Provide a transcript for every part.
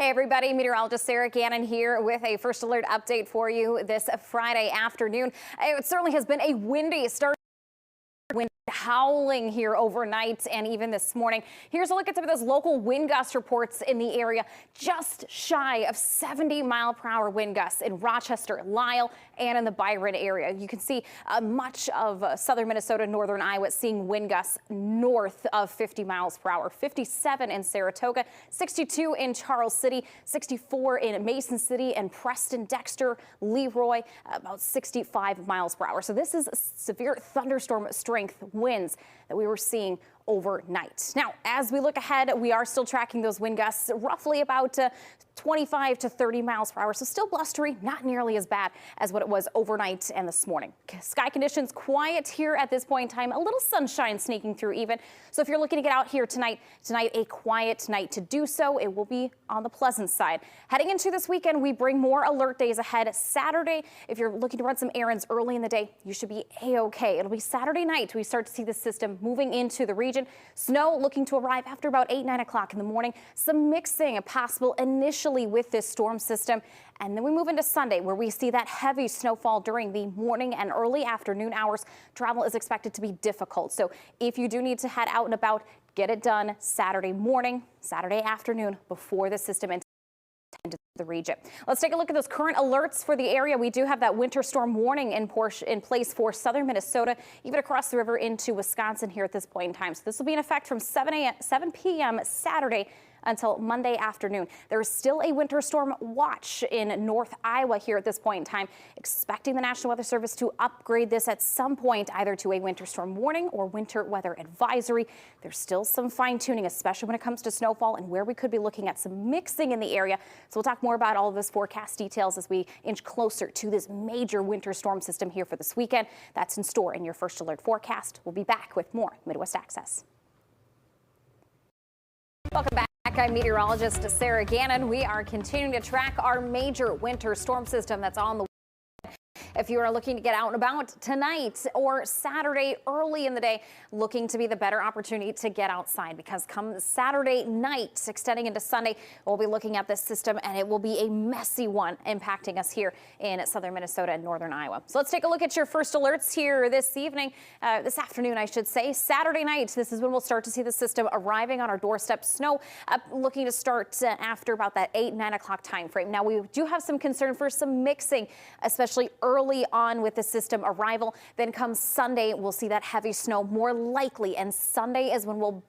Hey everybody, meteorologist Sarah Gannon here with a first alert update for you this Friday afternoon. It certainly has been a windy start. Wind howling here overnight and even this morning. Here's a look at some of those local wind gust reports in the area. Just shy of 70-mile-per-hour wind gusts in Rochester, Lisle, and in the Byron area. You can see much of southern Minnesota, northern Iowa seeing wind gusts north of 50 miles per hour. 57 in Saratoga, 62 in Charles City, 64 in Mason City and Preston, Dexter, Leroy, about 65 miles per hour. So this is severe thunderstorm strength winds that we were seeing overnight. Now, as we look ahead, we are still tracking those wind gusts roughly about 25 to 30 miles per hour. So still blustery, not nearly as bad as what it was overnight and this morning. Sky conditions quiet here at this point in time. A little sunshine sneaking through even. So if you're looking to get out here tonight a quiet night to do so. It will be on the pleasant side. Heading into this weekend, we bring more alert days ahead. Saturday, if you're looking to run some errands early in the day, you should be A-OK. It'll be Saturday night. We start to see the system moving into the region. Snow looking to arrive after about 9 o'clock in the morning. Some mixing possible initially with this storm system. And then we move into Sunday where we see that heavy snowfall during the morning and early afternoon hours. Travel is expected to be difficult. So if you do need to head out and about, get it done Saturday morning, Saturday afternoon before the system into the region. Let's take a look at those current alerts for the area. We do have that winter storm warning in place for southern Minnesota, even across the river into Wisconsin here at this point in time. So this will be in effect from 7 p.m. Saturday until Monday afternoon. There is still a winter storm watch in North Iowa here at this point in time, expecting the National Weather Service to upgrade this at some point either to a winter storm warning or winter weather advisory. There's still some fine tuning, especially when it comes to snowfall and where we could be looking at some mixing in the area. So we'll talk more about all of this forecast details as we inch closer to this major winter storm system here for this weekend. That's in store in your first alert forecast. We'll be back with more Midwest Access. Welcome back. I'm meteorologist Sarah Gannon. We are continuing to track our major winter storm system that's on the way. If you are looking to get out and about tonight or Saturday early in the day, looking to be the better opportunity to get outside, because come Saturday night, extending into Sunday, we'll be looking at this system and it will be a messy one impacting us here in southern Minnesota and northern Iowa. So let's take a look at your first alerts here this afternoon, I should say. Saturday night, this is when we'll start to see the system arriving on our doorstep. Snow looking to start after about that 9 o'clock time frame. Now, we do have some concern for some mixing, especially early on with the system arrival. Then comes Sunday, we'll see that heavy snow more likely, and Sunday is when we'll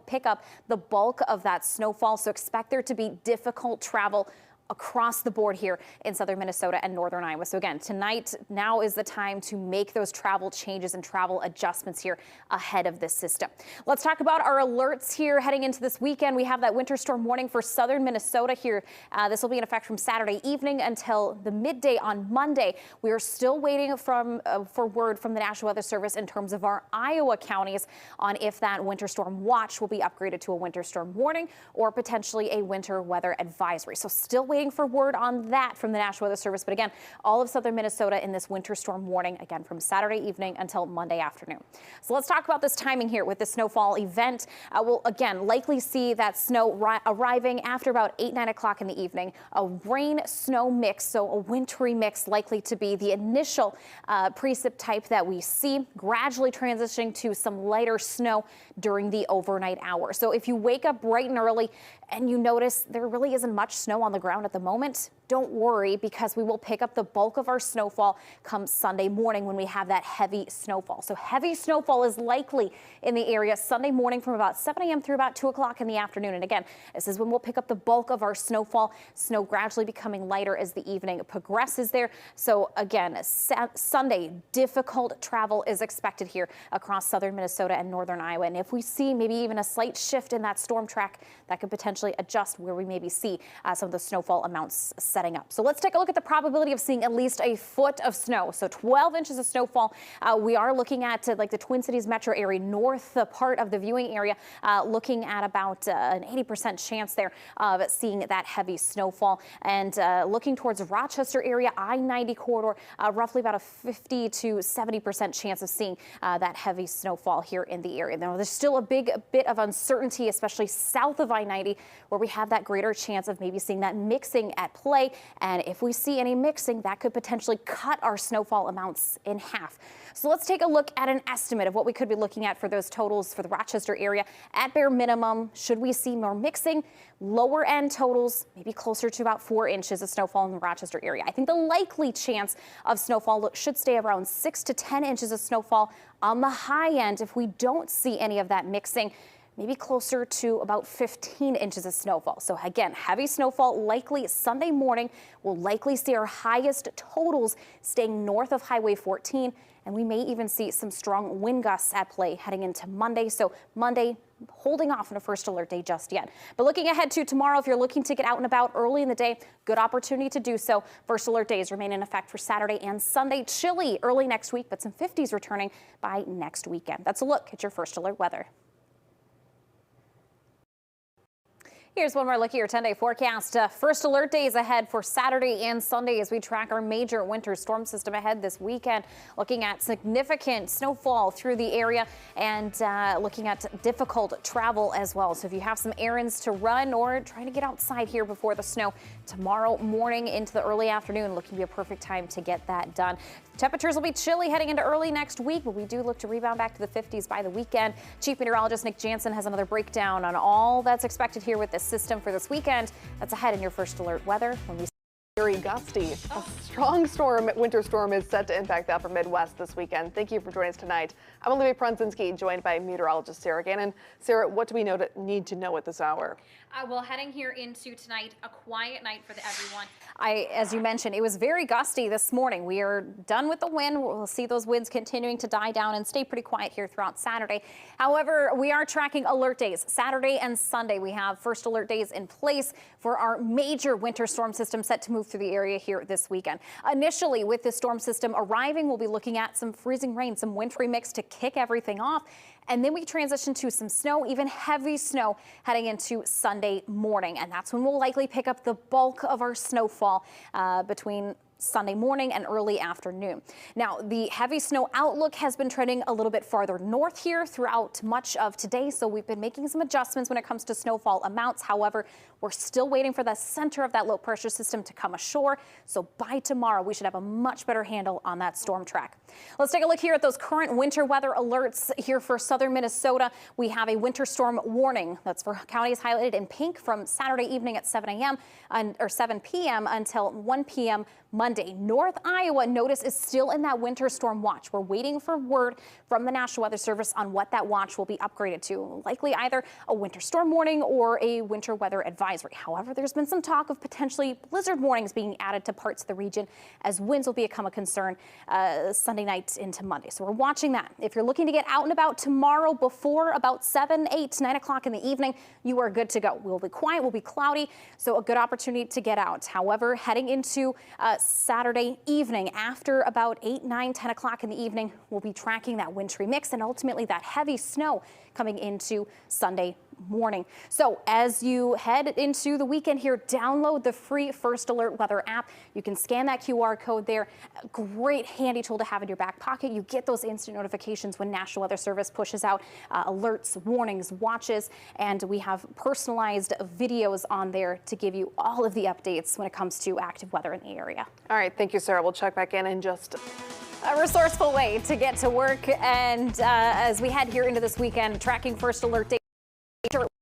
pick up the bulk of that snowfall. So expect there to be difficult travel across the board here in southern Minnesota and northern Iowa. So again, tonight, now is the time to make those travel changes and travel adjustments here ahead of this system. Let's talk about our alerts here heading into this weekend. We have that winter storm warning for southern Minnesota here. This will be in effect from Saturday evening until the midday on Monday. We are still waiting for word from the National Weather Service in terms of our Iowa counties on if that winter storm watch will be upgraded to a winter storm warning or potentially a winter weather advisory. So still waiting for word on that from the National Weather Service. But again, all of southern Minnesota in this winter storm warning, again, from Saturday evening until Monday afternoon. So let's talk about this timing here with the snowfall event. We'll again likely see that snow arriving after about 9 o'clock in the evening. A rain snow mix, so a wintry mix likely to be the initial precip type that we see, gradually transitioning to some lighter snow during the overnight hours. So if you wake up bright and early and you notice there really isn't much snow on the ground at the moment, don't worry, because we will pick up the bulk of our snowfall come Sunday morning when we have that heavy snowfall. So heavy snowfall is likely in the area Sunday morning from about 7 a.m. through about 2 o'clock in the afternoon. And again, this is when we'll pick up the bulk of our snowfall. Snow gradually becoming lighter as the evening progresses there. So again, Sunday, difficult travel is expected here across southern Minnesota and northern Iowa. And if we see maybe even a slight shift in that storm track, that could potentially adjust where we maybe see some of the snowfall amounts setting up. So let's take a look at the probability of seeing at least a foot of snow. So 12 inches of snowfall. We are looking at like the Twin Cities metro area, north part of the viewing area, looking at about an 80% chance there of seeing that heavy snowfall. And looking towards the Rochester area, I-90 corridor, roughly about a 50 to 70% chance of seeing that heavy snowfall here in the area. Now, there's still a bit of uncertainty, especially south of I-90, where we have that greater chance of maybe seeing that mixing at play. And if we see any mixing, that could potentially cut our snowfall amounts in half. So let's take a look at an estimate of what we could be looking at for those totals for the Rochester area. At bare minimum, should we see more mixing, lower end totals, maybe closer to about 4 inches of snowfall in the Rochester area. I think the likely chance of snowfall should stay around 6 to 10 inches of snowfall on the high end if we don't see any of that mixing. Maybe closer to about 15 inches of snowfall. So again, heavy snowfall likely Sunday morning. We'll likely see our highest totals staying north of Highway 14. And we may even see some strong wind gusts at play heading into Monday. So Monday, holding off on a first alert day just yet. But looking ahead to tomorrow, if you're looking to get out and about early in the day, good opportunity to do so. First alert days remain in effect for Saturday and Sunday. Chilly early next week, but some 50s returning by next weekend. That's a look at your first alert weather. Here's one more look at your 10-day forecast. First alert days ahead for Saturday and Sunday as we track our major winter storm system ahead this weekend. Looking at significant snowfall through the area and looking at difficult travel as well. So if you have some errands to run or trying to get outside here before the snow, tomorrow morning into the early afternoon looking to be a perfect time to get that done. Temperatures will be chilly heading into early next week, but we do look to rebound back to the 50s by the weekend. Chief Meteorologist Nick Jansen has another breakdown on all that's expected here with this system for this weekend. That's ahead in your first alert weather when we Very gusty. A strong storm, winter storm, is set to impact the upper Midwest this weekend. Thank you for joining us tonight. I'm Olivia Prunzinski, joined by meteorologist Sarah Gannon. Sarah, what do we need to know at this hour? Well, heading here into tonight, a quiet night for everyone. As you mentioned, it was very gusty this morning. We are done with the wind. We'll see those winds continuing to die down and stay pretty quiet here throughout Saturday. However, we are tracking alert days. Saturday and Sunday, we have first alert days in place for our major winter storm system set to move through the area here this weekend. Initially, with this storm system arriving, we'll be looking at some freezing rain, some wintry mix to kick everything off. And then we transition to some snow, even heavy snow heading into Sunday morning. And that's when we'll likely pick up the bulk of our snowfall between Sunday morning and early afternoon. Now, the heavy snow outlook has been trending a little bit farther north here throughout much of today. So we've been making some adjustments when it comes to snowfall amounts. However, we're still waiting for the center of that low pressure system to come ashore. So by tomorrow, we should have a much better handle on that storm track. Let's take a look here at those current winter weather alerts here for southern Minnesota. We have a winter storm warning. That's for counties highlighted in pink from Saturday evening at 7 a.m. or 7 p.m. until 1 p.m. Monday. North Iowa, notice, is still in that winter storm watch. We're waiting for word from the National Weather Service on what that watch will be upgraded to. Likely either a winter storm warning or a winter weather advisory. However, there's been some talk of potentially blizzard warnings being added to parts of the region as winds will become a concern Sunday night into Monday. So we're watching that. If you're looking to get out and about tomorrow before about 7, 8, 9 o'clock in the evening, you are good to go. We'll be quiet, we'll be cloudy, so a good opportunity to get out. However, heading into Saturday evening after about 8, 9, 10 o'clock in the evening, we'll be tracking that wintry mix and ultimately that heavy snow coming into Sunday morning. So as you head into the weekend here, download the free First Alert Weather app. You can scan that QR code there. A great handy tool to have in your back pocket. You get those instant notifications when National Weather Service pushes out alerts, warnings, watches, and we have personalized videos on there to give you all of the updates when it comes to active weather in the area. All right, thank you, Sarah. We'll check back in just a resourceful way to get to work. And as we head here into this weekend, tracking first alert day.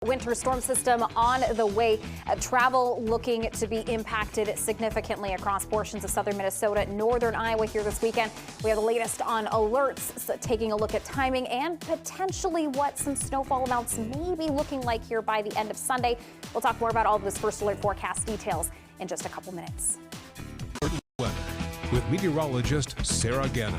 Winter storm system on the way. Travel looking to be impacted significantly across portions of southern Minnesota, northern Iowa here this weekend. We have the latest on alerts, so taking a look at timing and potentially what some snowfall amounts may be looking like here by the end of Sunday. We'll talk more about all of this first alert forecast details in just a couple minutes. Weather with meteorologist Sarah Gannon.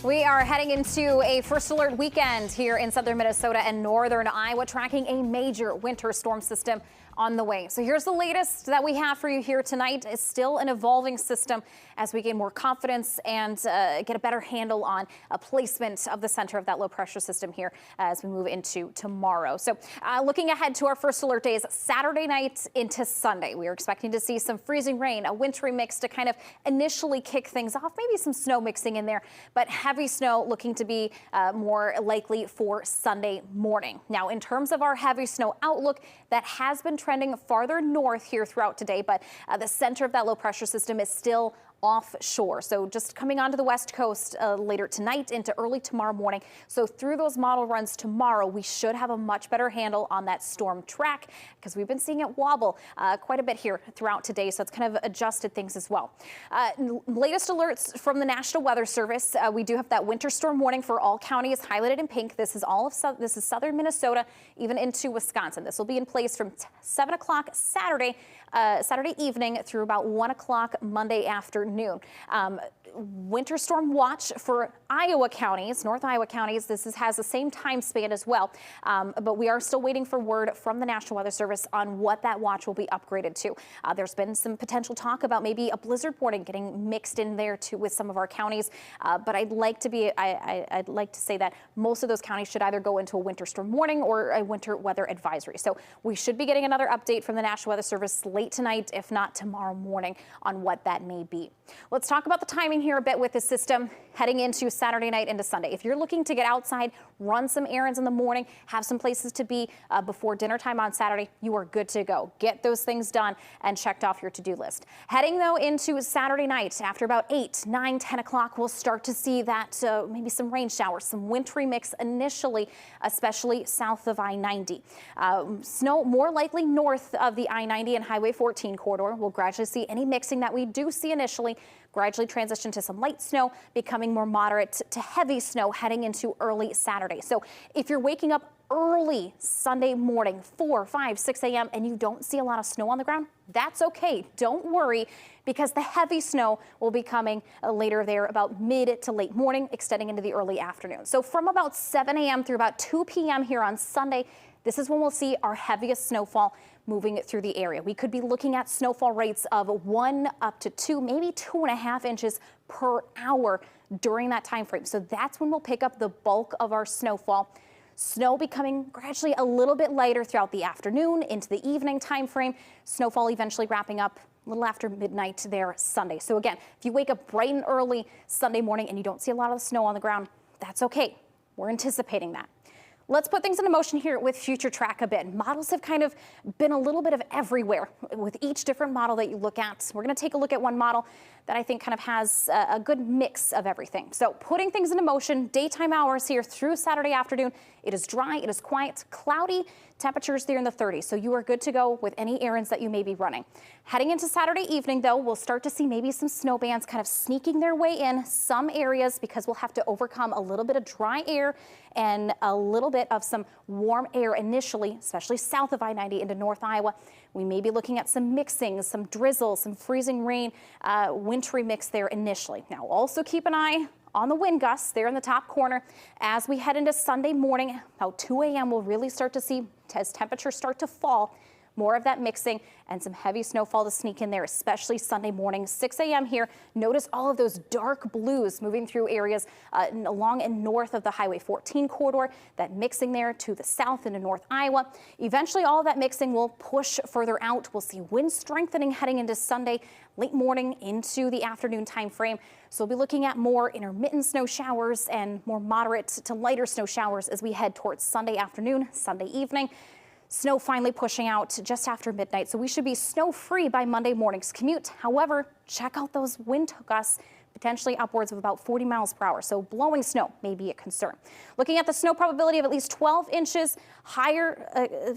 We are heading into a first alert weekend here in southern Minnesota and northern Iowa, tracking a major winter storm system on the way. So here's the latest that we have for you here tonight. It's still an evolving system as we gain more confidence and get a better handle on a placement of the center of that low pressure system here as we move into tomorrow. So looking ahead to our first alert days, Saturday night into Sunday, we are expecting to see some freezing rain, a wintry mix to kind of initially kick things off, maybe some snow mixing in there, but heavy snow looking to be more likely for Sunday morning. Now, in terms of our heavy snow outlook, that has been trending farther north here throughout today, but the center of that low pressure system is still offshore. So just coming onto the west coast later tonight into early tomorrow morning. So through those model runs tomorrow, we should have a much better handle on that storm track because we've been seeing it wobble quite a bit here throughout today. So it's kind of adjusted things as well. Latest alerts from the National Weather Service. We do have that winter storm warning for all counties highlighted in pink. This is this is southern Minnesota, even into Wisconsin. This will be in place from 7 o'clock Saturday evening through about 1 o'clock Monday afternoon. Winter storm watch for Iowa counties, North Iowa counties. This has the same time span as well, but we are still waiting for word from the National Weather Service on what that watch will be upgraded to. There's been some potential talk about maybe a blizzard warning getting mixed in there too with some of our counties, but I'd like to say that most of those counties should either go into a winter storm warning or a winter weather advisory. So we should be getting another update from the National Weather Service late tonight, if not tomorrow morning, on what that may be. Let's talk about the timing here a bit with this system heading into Saturday night into Sunday. If you're looking to get outside, run some errands in the morning, have some places to be before dinner time on Saturday, you are good to go. Get those things done and checked off your to-do list. Heading though into Saturday night after about 8, 9, 10 o'clock, we'll start to see that maybe some rain showers, some wintry mix initially, especially south of I-90. Snow more likely north of the I-90 and Highway 14 corridor. We'll gradually see any mixing that we do see initially gradually transition to some light snow, becoming more moderate to heavy snow heading into early Saturday. So if you're waking up early Sunday morning, 4, 5, 6 a.m., and you don't see a lot of snow on the ground, that's okay. Don't worry, because the heavy snow will be coming later there about mid to late morning, extending into the early afternoon. So from about 7 a.m. through about 2 p.m. here on Sunday, this is when we'll see our heaviest snowfall moving through the area. We could be looking at snowfall rates of 1 up to 2, maybe 2.5 inches per hour during that time frame. So that's when we'll pick up the bulk of our snowfall. Snow becoming gradually a little bit lighter throughout the afternoon into the evening time frame. Snowfall eventually wrapping up a little after midnight there Sunday. So again, if you wake up bright and early Sunday morning and you don't see a lot of the snow on the ground, that's okay. We're anticipating that. Let's put things into motion here with Future Track a bit. Models have kind of been a little bit of everywhere with each different model that you look at. We're going to take a look at one model that I think kind of has a good mix of everything. So putting things into motion, daytime hours here through Saturday afternoon. It is dry, it is quiet, cloudy, temperatures there in the 30s. So you are good to go with any errands that you may be running. Heading into Saturday evening, though, we'll start to see maybe some snow bands kind of sneaking their way in some areas because we'll have to overcome a little bit of dry air and a little bit of some warm air initially, especially south of I-90 into North Iowa. We may be looking at some mixing, some drizzle, some freezing rain, wintry mix there initially. Now, also keep an eye on the wind gusts there in the top corner. As we head into Sunday morning, about 2 a.m., we'll really start to see, as temperatures start to fall, more of that mixing and some heavy snowfall to sneak in there, especially Sunday morning, 6 a.m. here. Notice all of those dark blues moving through areas along and north of the Highway 14 corridor, that mixing there to the south into North Iowa. Eventually, all of that mixing will push further out. We'll see wind strengthening heading into Sunday, late morning into the afternoon time frame. So we'll be looking at more intermittent snow showers and more moderate to lighter snow showers as we head towards Sunday afternoon, Sunday evening. Snow finally pushing out just after midnight, so we should be snow-free by Monday morning's commute. However, check out those wind gusts, potentially upwards of about 40 miles per hour. So blowing snow may be a concern. Looking at the snow probability of at least 12 inches, higher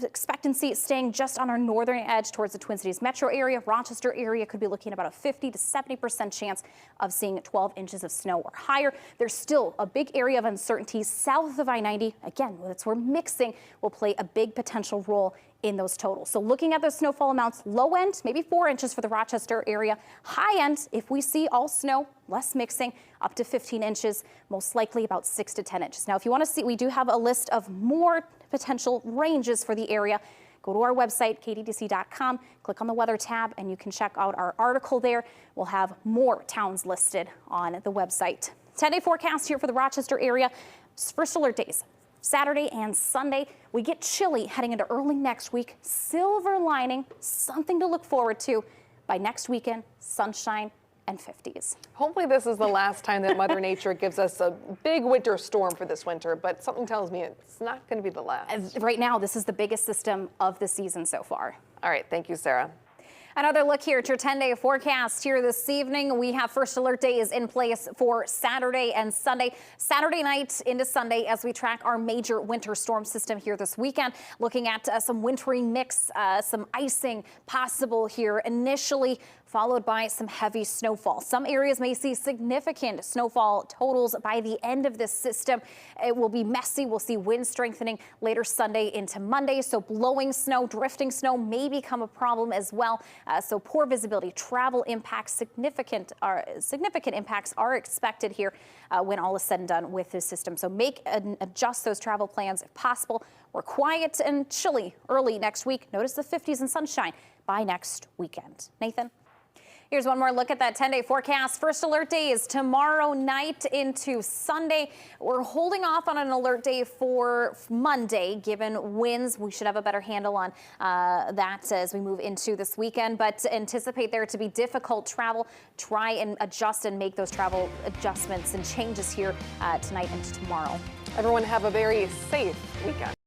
expectancy staying just on our northern edge towards the Twin Cities metro area. Rochester area could be looking at about a 50 to 70% chance of seeing 12 inches of snow or higher. There's still a big area of uncertainty south of I-90. Again, that's where mixing will play a big potential role in those totals. So looking at the snowfall amounts, low end, maybe 4 inches for the Rochester area. High end, if we see all snow, less mixing, up to 15 inches, most likely about 6 to 10 inches. Now, if you want to see, we do have a list of more potential ranges for the area. Go to our website, kddc.com, click on the weather tab, and you can check out our article there. We'll have more towns listed on the website. 10-day forecast here for the Rochester area. First alert days, Saturday and Sunday. We get chilly heading into early next week. Silver lining, something to look forward to. By next weekend, sunshine and 50s. Hopefully this is the last time that Mother Nature gives us a big winter storm for this winter, but something tells me it's not going to be the last. Right now, this is the biggest system of the season so far. All right, thank you, Sarah. Another look here at your 10-day forecast here this evening. We have first alert days in place for Saturday and Sunday. Saturday night into Sunday as we track our major winter storm system here this weekend. Looking at some wintry mix, some icing possible here initially, followed by some heavy snowfall. Some areas may see significant snowfall totals by the end of this system. It will be messy. We'll see wind strengthening later Sunday into Monday. So blowing snow, drifting snow may become a problem as well. So poor visibility, travel impacts, significant impacts are expected here when all is said and done with this system. So make and adjust those travel plans if possible. We're quiet and chilly early next week. Notice the 50s and sunshine by next weekend. Nathan? Here's one more look at that 10-day forecast. First alert day is tomorrow night into Sunday. We're holding off on an alert day for Monday, given winds. We should have a better handle on that as we move into this weekend, but anticipate there to be difficult travel. Try and adjust and make those travel adjustments and changes here tonight and tomorrow. Everyone have a very safe weekend.